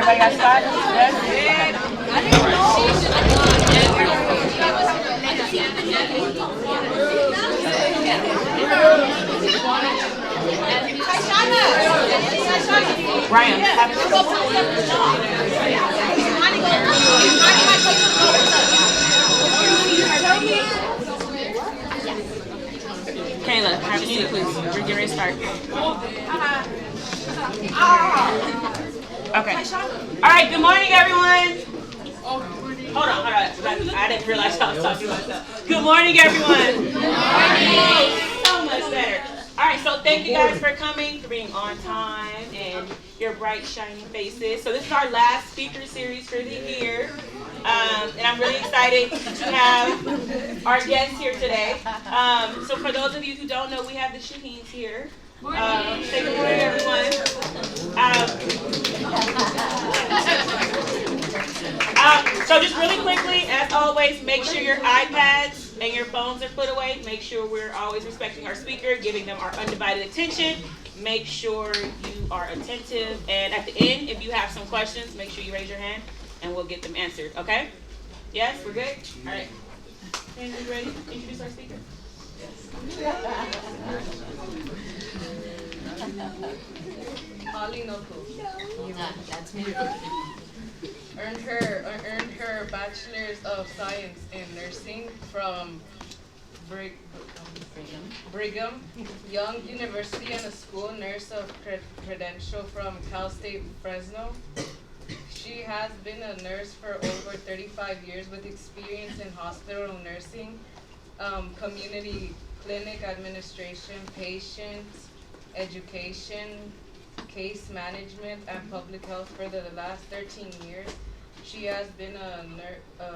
Everybody got spots? Yes? Ryan, Kayla, have a seat, please. We're getting ready to start. Okay. All right, good morning, everyone. Hold on. I didn't realize I was talking about myself. Good morning, everyone. Good morning. So much better. All right, so thank you guys for coming, for being on time, and your bright, shining faces. So this is our last speaker series for the year, and I'm really excited to have our guests here today. So for those of you who don't know, we have the Shaheens here. Say good morning, everyone. So just really quickly, as always, make sure your iPads and your phones are put away. Make sure we're always respecting our speaker, giving them our undivided attention. Make sure you are attentive. And at the end, if you have some questions, make sure you raise your hand and we'll get them answered. Okay? Yes? We're good? All right. Are you ready to introduce our speaker? Holly Noku. That's me. Earned her bachelor's of science in nursing from Brigham Young University and a school nurse of credential from Cal State Fresno. She has been a nurse for over 35 years with experience in hospital nursing, community clinic administration, patient education, case management, and public health for the last 13 years. She has been a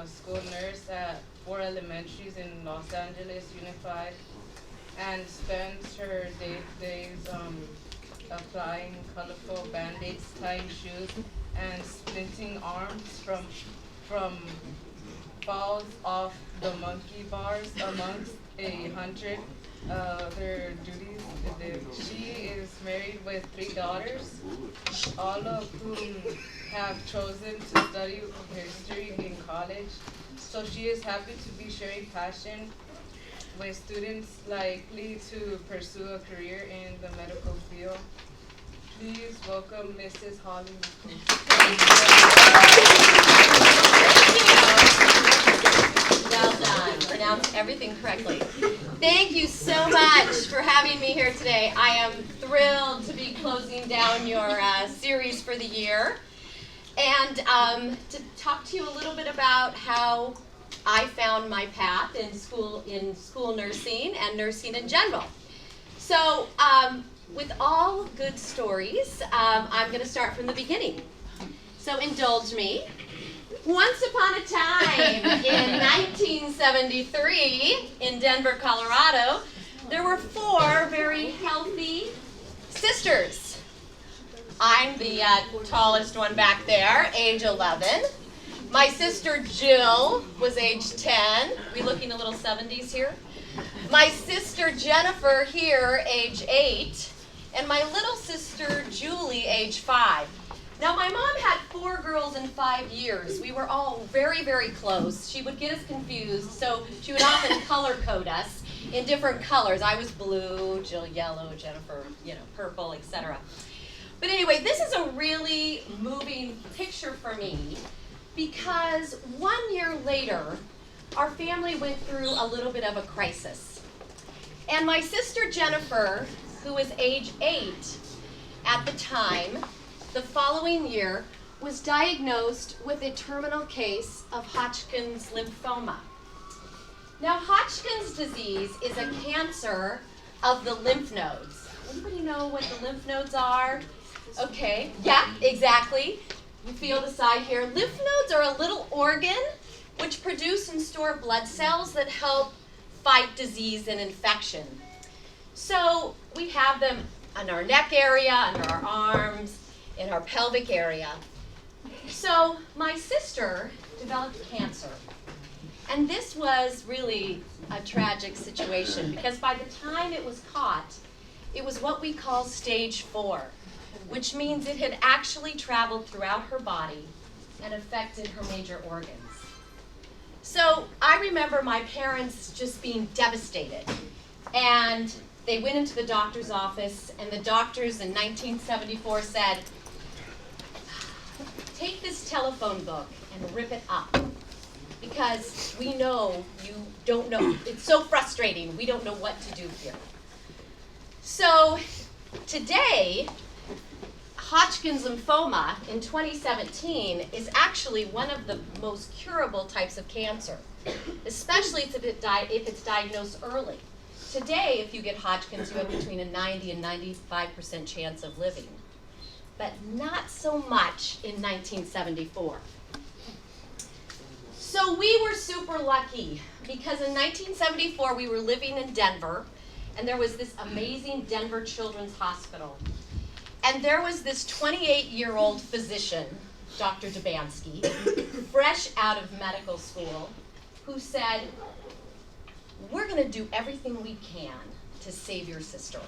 school nurse at 4 elementaries in Los Angeles Unified and spends her days applying colorful band-aids, tying shoes, and splinting arms from falls off the monkey bars amongst 100 other duties. She is married with 3 daughters, all of whom have chosen to study history in college. So she is happy to be sharing passion with students likely to pursue a career in the medical field. Please welcome Mrs. Holly. Well done. Pronounced everything correctly. Thank you so much for having me here today. I am thrilled to be closing down your series for the year and to talk to you a little bit about how I found my path in school nursing and nursing in general. So with all good stories, I'm going to start from the beginning. So indulge me. Once upon a time in 1973 in Denver, Colorado, there were 4 very healthy sisters. I'm the tallest one back there, age 11. My sister Jill was age 10. We looking a little 70s here. My sister Jennifer here, age 8. And my little sister Julie, age 5. Now, my mom had 4 girls in 5 years. We were all very, very close. She would get us confused, so she would often color code us in different colors. I was blue, Jill yellow, Jennifer, purple, etc. But anyway, this is a really moving picture for me because 1 year later, our family went through a little bit of a crisis. And my sister Jennifer, who was age 8 at the time, the following year, was diagnosed with a terminal case of Hodgkin's lymphoma. Now, Hodgkin's disease is a cancer of the lymph nodes. Anybody know what the lymph nodes are? Okay, yeah, exactly. You feel the side here. Lymph nodes are a little organ which produce and store blood cells that help fight disease and infection. So we have them on our neck area, under our arms, in our pelvic area. So my sister developed cancer. And this was really a tragic situation because by the time it was caught, it was what we call stage 4. which means it had actually traveled throughout her body and affected her major organs. So I remember my parents just being devastated, and they went into the doctor's office, and the doctors in 1974 said, take this telephone book and rip it up, because we know you don't know. It's so frustrating. We don't know what to do here. So today, Hodgkin's lymphoma in 2017 is actually one of the most curable types of cancer, especially if it's diagnosed early. Today, if you get Hodgkin's, you have between a 90 and 95% chance of living, but not so much in 1974. So we were super lucky, because in 1974 we were living in Denver, and there was this amazing Denver Children's Hospital. And there was this 28-year-old physician, Dr. Dubansky, fresh out of medical school, who said, we're going to do everything we can to save your sister.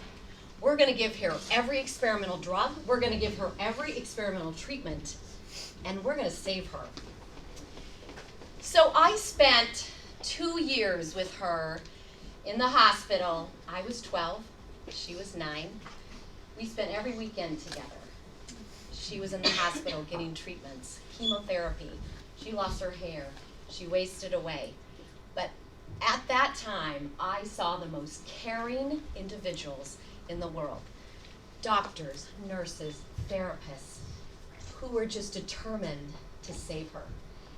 We're going to give her every experimental drug, we're going to give her every experimental treatment, and we're going to save her. So I spent 2 years with her in the hospital. I was 12, she was 9. We spent every weekend together. She was in the hospital getting treatments, chemotherapy. She lost her hair. She wasted away. But at that time, I saw the most caring individuals in the world. Doctors, nurses, therapists, who were just determined to save her.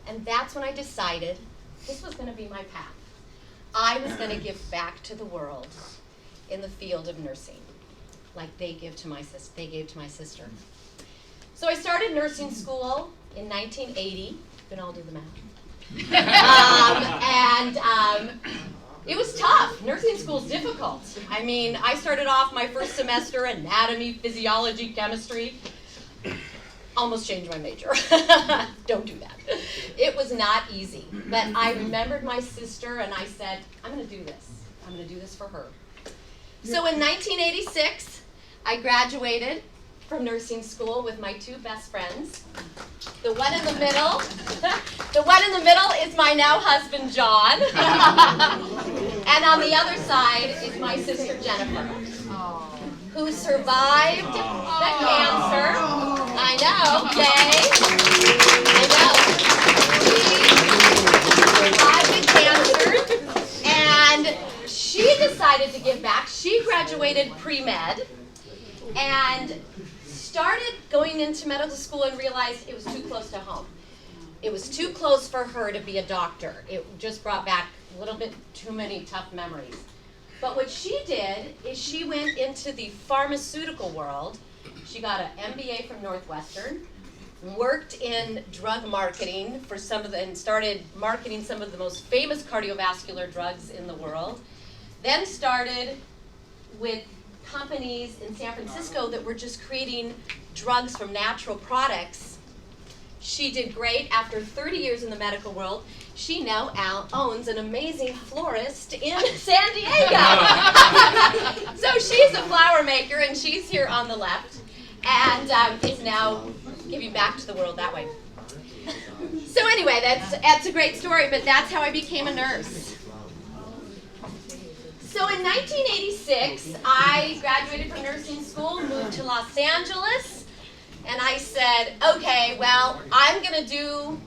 And that's when I decided this was going to be my path. I was going to give back to the world in the field of nursing, like they gave to my sister. So I started nursing school in 1980. You can all do the math. It was tough. Nursing school is difficult. I mean, I started off my first semester anatomy, physiology, chemistry. Almost changed my major. Don't do that. It was not easy. But I remembered my sister, and I said, I'm going to do this. I'm going to do this for her. So in 1986, I graduated from nursing school with my 2 best friends. The one in the middle, is my now husband, John. And on the other side is my sister, Jennifer, who survived the cancer. I know, yay. I know. She survived the cancer, and she decided to give back. She graduated pre-med and started going into medical school and realized it was too close to home. It was too close for her to be a doctor. It just brought back a little bit too many tough memories. But what she did is she went into the pharmaceutical world. She got an MBA from Northwestern, worked in drug marketing for and started marketing some of the most famous cardiovascular drugs in the world. Then started with companies in San Francisco that were just creating drugs from natural products. She did great. After 30 years in the medical world, she now owns an amazing florist in San Diego. So she's a flower maker, and she's here on the left, and is now giving back to the world that way. So anyway, that's a great story, but that's how I became a nurse. So in 1986, I graduated from nursing school, moved to Los Angeles, and I said, okay, well, I'm going to do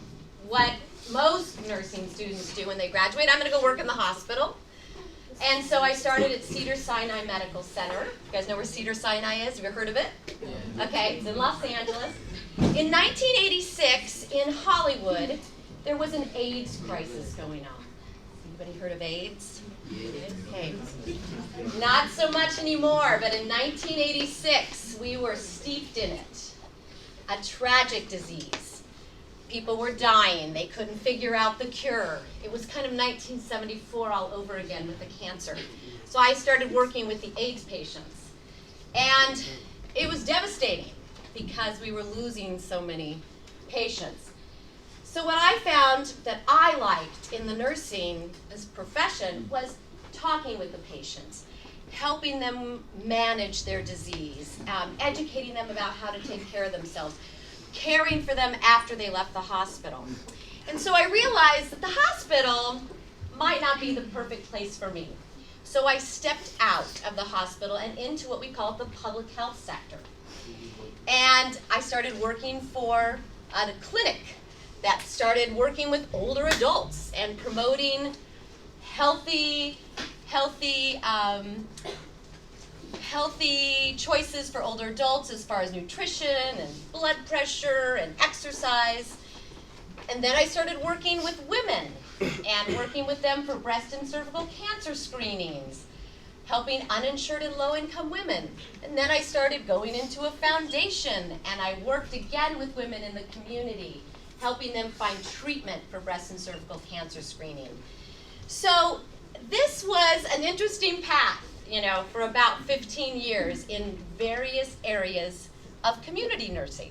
what most nursing students do when they graduate. I'm going to go work in the hospital. And so I started at Cedars-Sinai Medical Center. You guys know where Cedars-Sinai is? Have you heard of it? Okay, it's in Los Angeles. In 1986, in Hollywood, there was an AIDS crisis going on. Anybody heard of AIDS? Okay. Not so much anymore, but in 1986, we were steeped in it. A tragic disease. People were dying. They couldn't figure out the cure. It was kind of 1974 all over again with the cancer. So I started working with the AIDS patients. And it was devastating because we were losing so many patients. So what I found that I liked in the nursing, this profession, was talking with the patients helping them manage their disease, educating them about how to take care of themselves, caring for them after they left the hospital. And so I realized that the hospital might not be the perfect place for me. So I stepped out of the hospital and into what we call the public health sector. And I started working for a clinic that started working with older adults and promoting healthy choices for older adults as far as nutrition and blood pressure and exercise. And then I started working with women and working with them for breast and cervical cancer screenings, helping uninsured and low-income women. And then I started going into a foundation, and I worked again with women in the community, helping them find treatment for breast and cervical cancer screening. So this was an interesting path, for about 15 years in various areas of community nursing.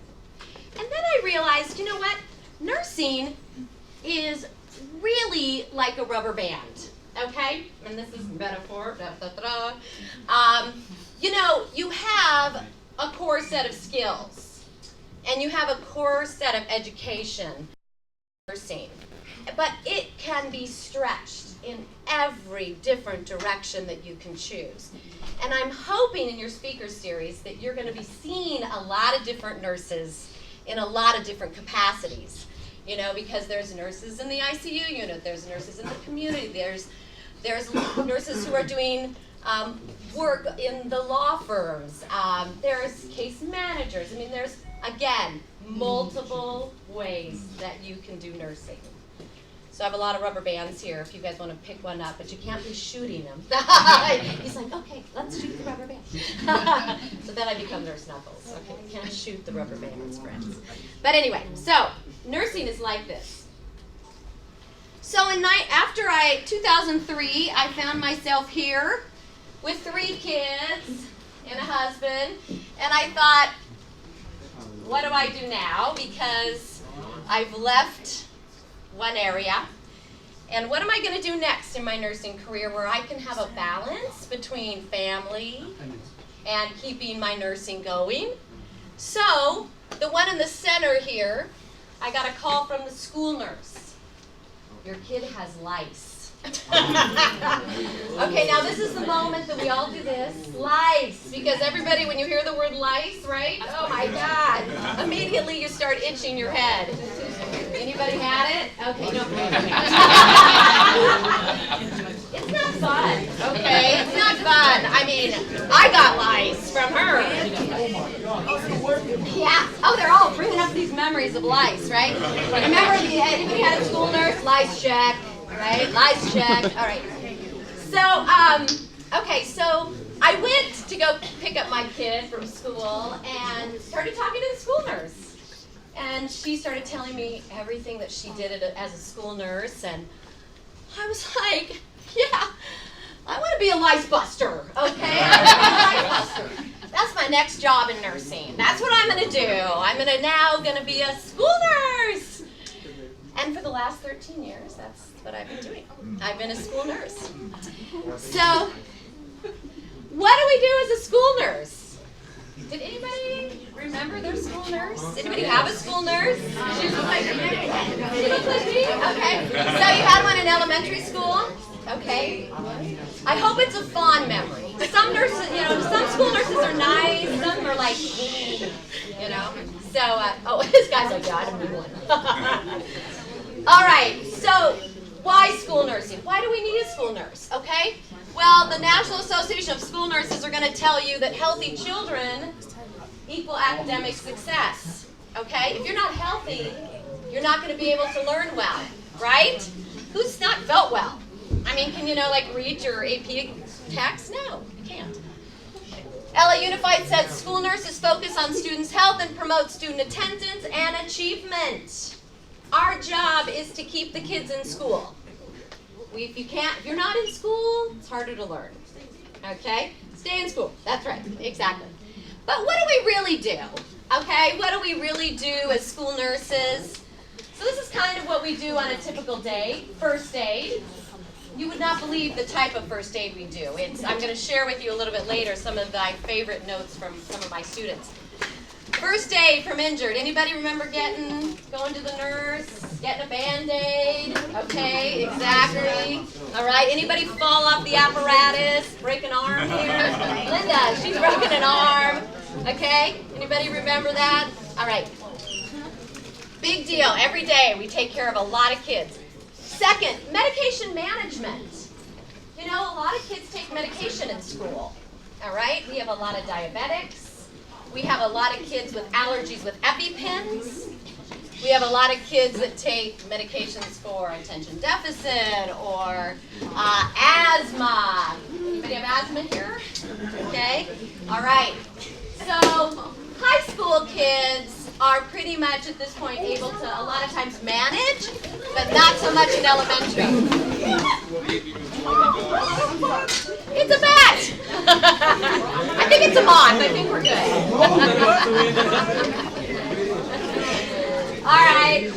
And then I realized, nursing is really like a rubber band, okay? And this is metaphor, you have a core set of skills, and you have a core set of education, nursing, but it can be stretched in every different direction that you can choose. And I'm hoping in your speaker series that you're going to be seeing a lot of different nurses in a lot of different capacities, because there's nurses in the ICU unit, there's nurses in the community, there's nurses who are doing work in the law firms, there's case managers. There's, again, multiple ways that you can do nursing. So I have a lot of rubber bands here if you guys want to pick one up, but you can't be shooting them. He's like, okay, let's shoot the rubber band. So then I become Nurse Knuckles. Okay, can't shoot the rubber bands, friends. But anyway, so nursing is like this. So after 2003, I found myself here with 3 kids and a husband, and I thought, what do I do now? Because I've left one area, and what am I going to do next in my nursing career where I can have a balance between family and keeping my nursing going? So the one in the center here, I got a call from the school nurse. Your kid has lice. Okay, now this is the moment that we all do this. Lice, because everybody, when you hear the word lice, right? Oh my God. Immediately you start itching your head. Anybody had it? Okay, no. It's not fun, okay? It's not fun. I got lice from her. Yeah. Oh, they're all bringing up these memories of lice, right? Remember, anybody had a school nurse? Lice check, right? Lice check. All right. So, okay, so I went to go pick up my kid from school and started talking to the school nurse. And she started telling me everything that she did as a school nurse, and I was like, yeah, I want to be a lice buster, okay? I want to be a lice buster. That's my next job in nursing. That's what I'm going to do. I'm now going to be a school nurse. And for the last 13 years, that's what I've been doing. I've been a school nurse. So, what do we do as a school nurse? Did anybody remember their school nurse? Anybody have a school nurse? She looked like me. She looked like me? Okay. So you had one in elementary school? Okay. I hope it's a fond memory. Some nurses, some school nurses are nice. Some are like, So, this guy's like, yeah, I don't need one. All right. So, why school nursing? Why do we need a school nurse? Okay. Well, the National Association of School Nurses are going to tell you that healthy children equal academic success, okay? If you're not healthy, you're not going to be able to learn well, right? Who's not felt well? Can you, read your AP text? No, you can't. LA Unified says school nurses focus on students' health and promote student attendance and achievement. Our job is to keep the kids in school. If you're not in school, it's harder to learn, okay? Stay in school, that's right, exactly. But what do we really do, okay? What do we really do as school nurses? So this is kind of what we do on a typical day. First aid. you would not believe the type of first aid we do. I'm going to share with you a little bit later some of my favorite notes from some of my students. First aid from injured. Anybody remember going to the nurse, getting a Band-Aid? Okay, exactly. All right, anybody fall off the apparatus, break an arm here? Linda, she's broken an arm. Okay, anybody remember that? All right. Big deal. Every day we take care of a lot of kids. Second, medication management. You know, a lot of kids take medication in school. All right, we have a lot of diabetics. We have a lot of kids with allergies with EpiPens. We have a lot of kids that take medications for attention deficit or asthma. Anybody have asthma here? Okay. All right. So high school kids are pretty much at this point able to a lot of times manage, but not so much in elementary. It's a bat. I think it's a moth. I think we're good. All right.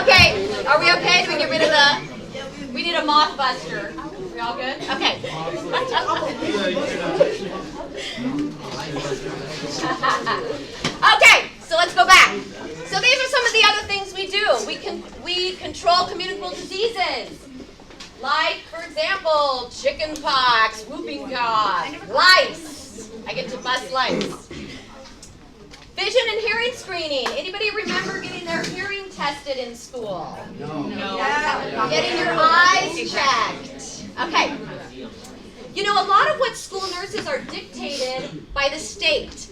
Okay. Are we okay? Do we get rid of the... We need a moth buster. We all good? Okay. Okay. So let's go back. So these are some of the other things we do. We control communicable diseases. Like, for example, chicken pox, whooping cough, lice. I get to bust lice. Vision and hearing screening. Anybody remember getting their hearing tested in school? No. Yeah. Getting your eyes checked. Okay. You know, a lot of what school nurses are dictated by the state.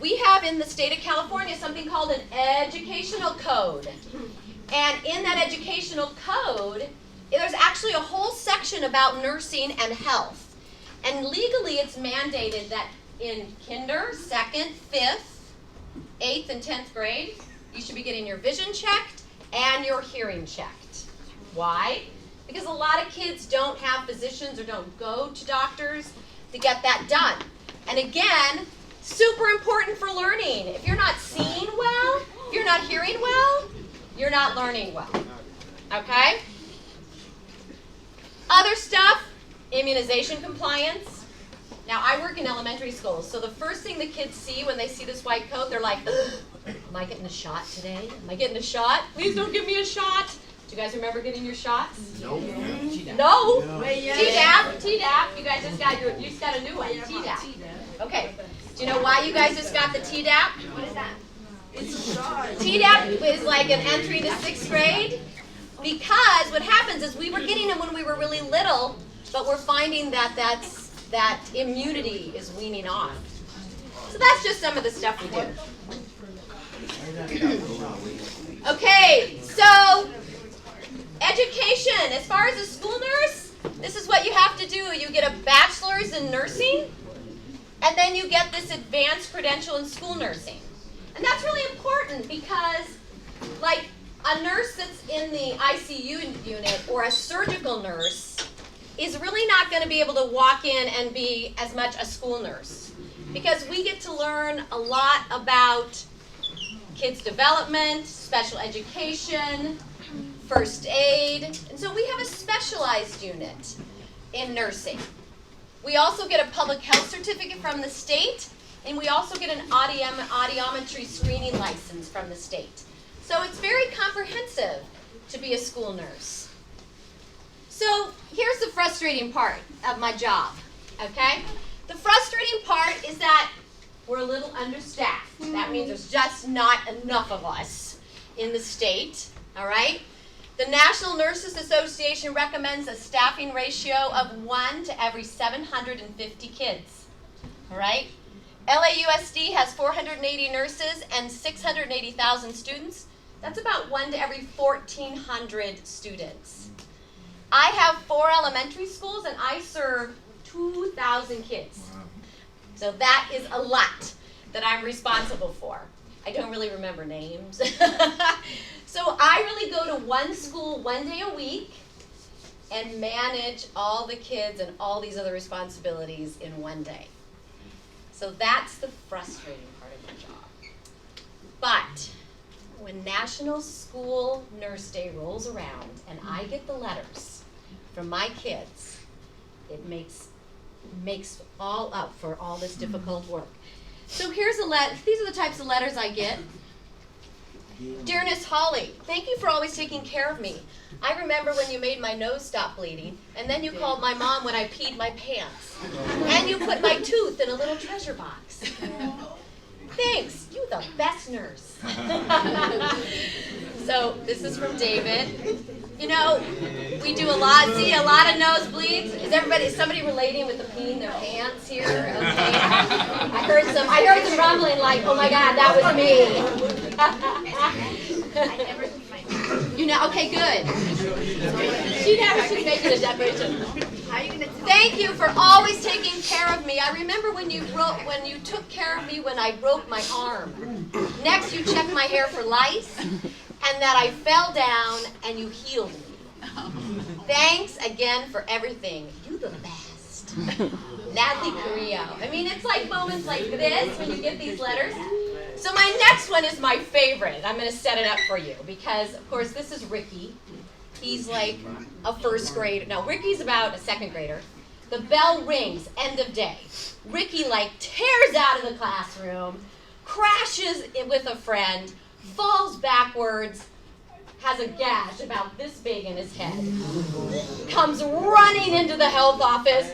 We have in the state of California something called an educational code. And in that educational code, there's actually a whole section about nursing and health. And legally it's mandated that in kinder, 2nd, 5th, 8th, and 10th grade, you should be getting your vision checked and your hearing checked. Why? Because a lot of kids don't have physicians or don't go to doctors to get that done. And again, super important for learning. If you're not seeing well, if you're not hearing well, you're not learning well. Okay? Other stuff, immunization compliance. Now, I work in elementary schools, so the first thing the kids see when they see this white coat, they're like, am I getting a shot today? Am I getting a shot? Please don't give me a shot. Do you guys remember getting your shots? No. No? Tdap. You guys just got a new one, Tdap. Okay. Do you know why you guys just got the Tdap? What is that? Tdap is like an entry to 6th grade. Because what happens is we were getting them when we were really little, but we're finding that that immunity is weaning off. So that's just some of the stuff we do. Okay, so education. As far as a school nurse, this is what you have to do. You get a bachelor's in nursing, and then you get this advanced credential in school nursing. And that's really important because, like, a nurse that's in the ICU unit or a surgical nurse is really not going to be able to walk in and be as much a school nurse because we get to learn a lot about kids' development, special education, first aid, and so we have a specialized unit in nursing. We also get a public health certificate from the state, and we also get an audiometry screening license from the state. So it's very comprehensive to be a school nurse. So here's the frustrating part of my job, okay? The frustrating part is that we're a little understaffed. That means there's just not enough of us in the state, all right? The National Nurses Association recommends a staffing ratio of 1 to every 750 kids, all right? LAUSD has 480 nurses and 680,000 students. That's about 1 to every 1,400 students. I have 4 elementary schools and I serve 2,000 kids. So that is a lot that I'm responsible for. I don't really remember names. So I really go to one school 1 day a week and manage all the kids and all these other responsibilities in 1 day. So that's the frustrating part of my job. But when National School Nurse Day rolls around and I get the letters from my kids, it makes all up for all this difficult work. So here's a these are the types of letters I get. Dear Miss Holly, thank you for always taking care of me. I remember when you made my nose stop bleeding, and then you called my mom when I peed my pants. And you put my tooth in a little treasure box. Thanks, you the best nurse. So this is from David. You know, we do a lot of nosebleeds. Is somebody relating with the peeing their pants here? Okay. I heard some rumbling like, oh my God, that was me. You know, okay, good. She's making a decoration. Thank you for always taking care of me. I remember when you took care of me when I broke my arm. Next, you checked my hair for lice, and that I fell down and you healed me. Thanks again for everything. You the best. Natalie Carrillo. I mean, it's like moments like this when you get these letters. So my next one is my favorite. I'm going to set it up for you because, of course, this is Ricky. He's like a first grader. No, Ricky's about a second grader. The bell rings, end of day. Ricky like tears out of the classroom, crashes with a friend, falls backwards, has a gash about this big in his head, comes running into the health office.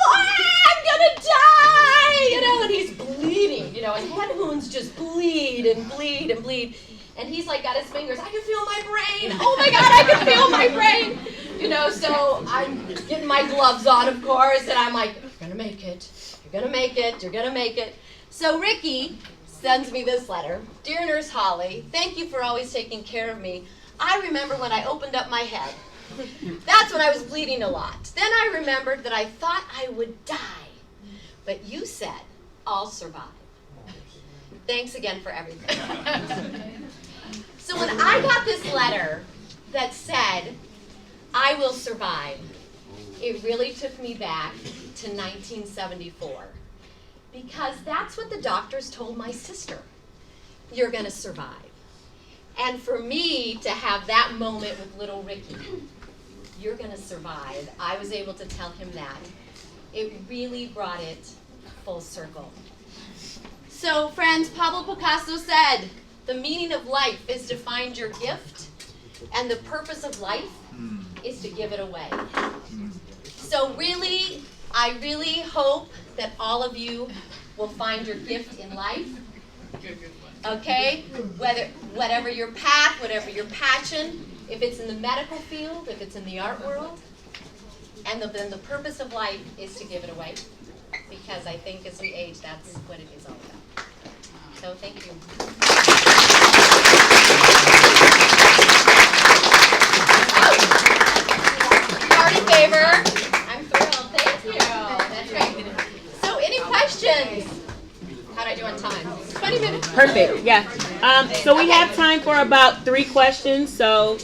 I'm gonna die, you know, and he's bleeding, you know, and head wounds just bleed and bleed and bleed. And he's like got his fingers, I can feel my brain. Oh my God, I can feel my brain. You know, so I'm getting my gloves on, of course, and I'm like, you're gonna make it. You're gonna make it. You're gonna make it. So Ricky sends me this letter. Dear Nurse Holly, thank you for always taking care of me. I remember when I opened up my head. That's when I was bleeding a lot. Then I remembered that I thought I would die. But you said, I'll survive. Thanks again for everything. So when I got this letter that said, I will survive, it really took me back to 1974. Because that's what the doctors told my sister. You're going to survive. And for me to have that moment with little Ricky, you're going to survive, I was able to tell him that. It really brought it full circle. So, friends, Pablo Picasso said, the meaning of life is to find your gift, and the purpose of life is to give it away. So really, I really hope that all of you will find your gift in life. Okay? Whatever your path, whatever your passion, if it's in the medical field, if it's in the art world, and then the purpose of life is to give it away. Because I think as we age, that's what it is all about. So thank you. Party favor. I'm thrilled. Thank you. That's great. So any questions? How'd I do on time? 20 minutes. Perfect. Yeah. So we have time for about 3 questions. So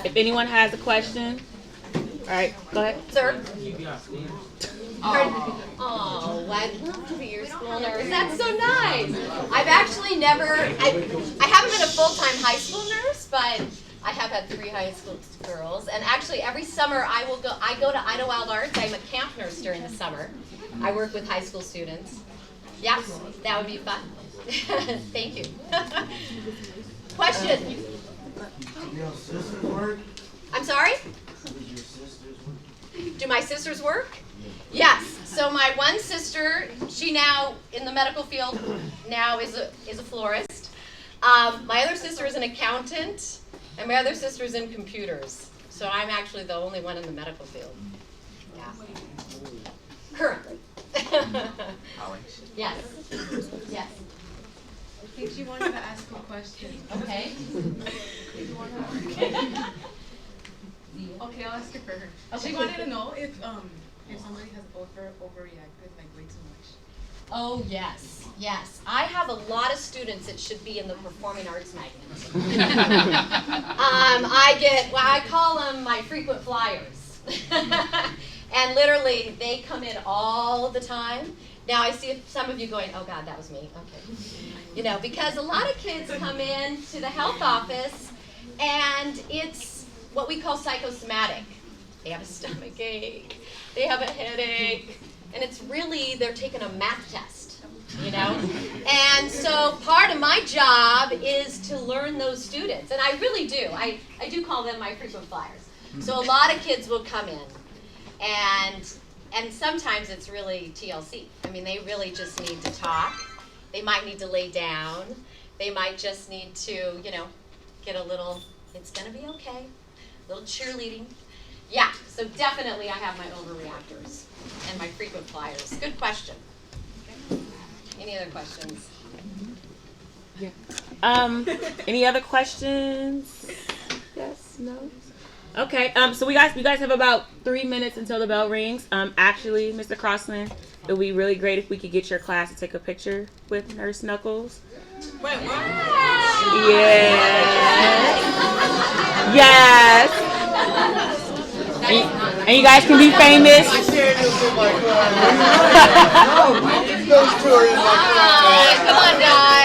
if anyone has a question. All right. Go ahead. Sir? Oh, I'd love to be your school nurse. That's so nice. I've actually never, I haven't been a full-time high school nurse, but I have had 3 high school girls. And actually every summer I go to Idlewild Arts. I'm a camp nurse during the summer. I work with high school students. Yeah, that would be fun. Thank you. Question? Do your sisters work? I'm sorry? Do your sisters work? Do my sisters work? Yes. So my one sister, she now in the medical field now is a florist. My other sister is an accountant, and my other sister is in computers. So I'm actually the only one in the medical field. Yeah. Currently. Yes. Yes. I think she wanted to ask a question. Okay. Okay, I'll ask it for her. Okay. She wanted to know if somebody has overreacted like way too much. Oh yes, yes. I have a lot of students that should be in the performing arts magnet. I call them my frequent flyers. And literally, they come in all the time. Now I see some of you going, oh God, that was me. Okay. You know, because a lot of kids come in to the health office and it's what we call psychosomatic. they have a stomach ache, they have a headache, and it's really, they're taking a math test, you know? And so part of my job is to learn those students, and I really do. I do call them my frequent flyers. So a lot of kids will come in, and sometimes it's really TLC. I mean, they really just need to talk. They might need to lay down. They might just need to, you know, get a little, it's gonna be okay, a little cheerleading. Yeah, so definitely I have my overreactors and my frequent flyers. Good question. Any other questions? Yeah. Any other questions? Yes, no? Okay, so you guys have about 3 minutes until the bell rings. Actually, Mr. Crossland, it would be really great if we could get your class to take a picture with Nurse Knuckles. Wait, what? Yes. Yes. And you guys can be famous. I shared this with my class. No, those two are in my class. Come on, guys.